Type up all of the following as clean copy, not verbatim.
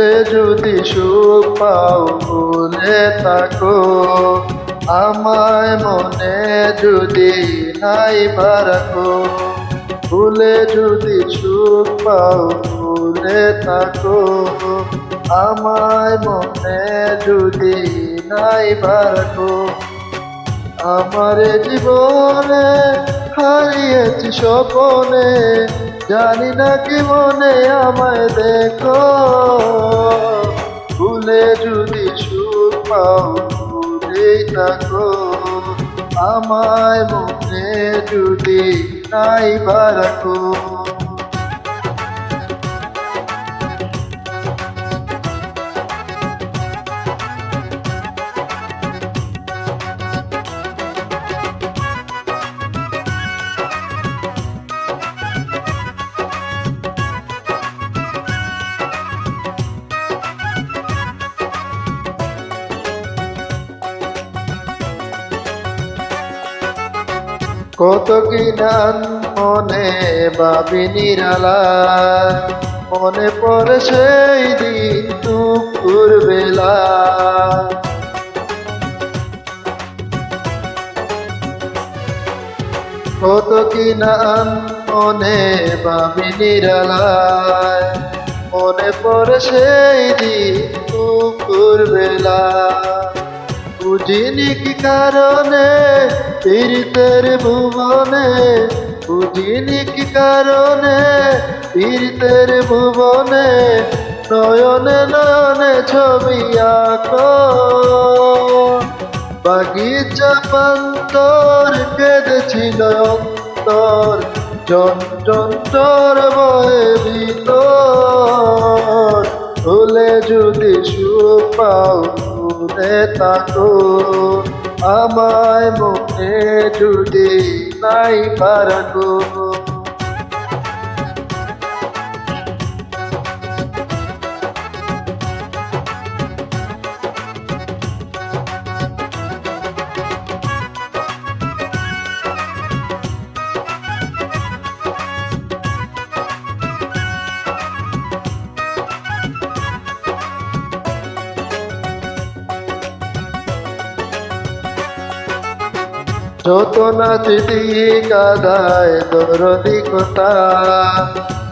ভুলে যদি সুখ পাও ভুলে থাকো, আমায় মনে যদি নাই রাখো। ভুলে যদি সুখ পাও ভুলে থাকো, আমায় মনে যদি নাই রাখো। আমার জীবনে হারিয়েছি স্বপনে, জানি না কি মনে আমায় দেখো। ভুলে যদি সুখ পাও ভুলেই থাকো, আমায় মনে যদি নাই রাখো। কত কি নাম মনে ভাবি নিরালা, মনে পড়ে সেই দিন দুপুর বেলা। কত কি নাম মনে ভাবি নিরালা, মনে পড়ে সেই দিন দুপুর বেলা। বুঝিনি কি কারণে পীড়িতের ভুবনে, বুঝিনি কি কারণে পীড়িতের ভুবনে, নয়নে নয়নে ছবি আঁকো। বাগিচা প্রান্তর কেঁদেছিল অন্তর, যন্ত্র বয়ে ভিতর। ভুলে যদি সুখ পাও ভুলে থাকো, আমায় মনে যদি নাই রাখো। যত না স্মৃতি কাদায় দরদি কথা,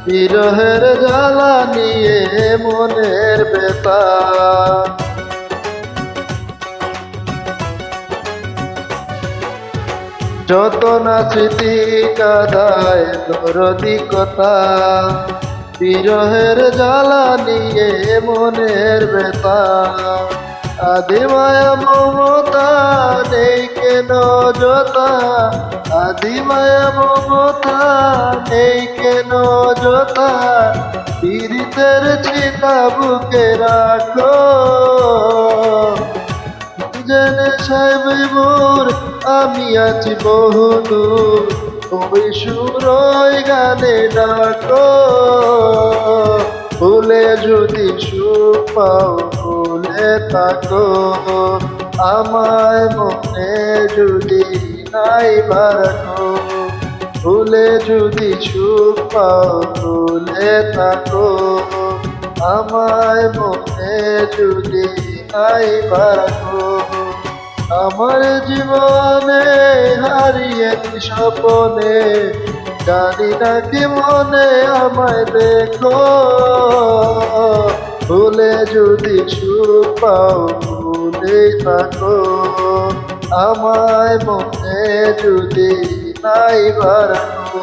বিরহের জ্বালা নিয়ে মনের ব্যথা। যত না স্মৃতি কাদায় দরদি কথা, বিরহের জ্বালা নিয়ে মনের ব্যথা। আদি মায়া মমতা নেই কেন যথা, আদি মায়া মমতা নেই কেন যথা। পীড়িতের চিতা বুকে রাখো, জেনে সাহেব মোর আমি আছি বহুদূর। ওই সুর ওই গানে ডাকো, ভুলে যদি সুখ পাও ভুলে থাকো, আমায় মনে যদি নাই রাখো। ভুলে যদি সুখ পাও ভুলে থাকো, আমায় মনে যদি নাই রাখো। আমার জীবনে হারিয়েছি স্বপনে, জানি না কি মনে আমায় দেখো। ভুলে যদি সুখ পাও ভুলেই থাকো, আমায় মনে যদি নাই রাখো।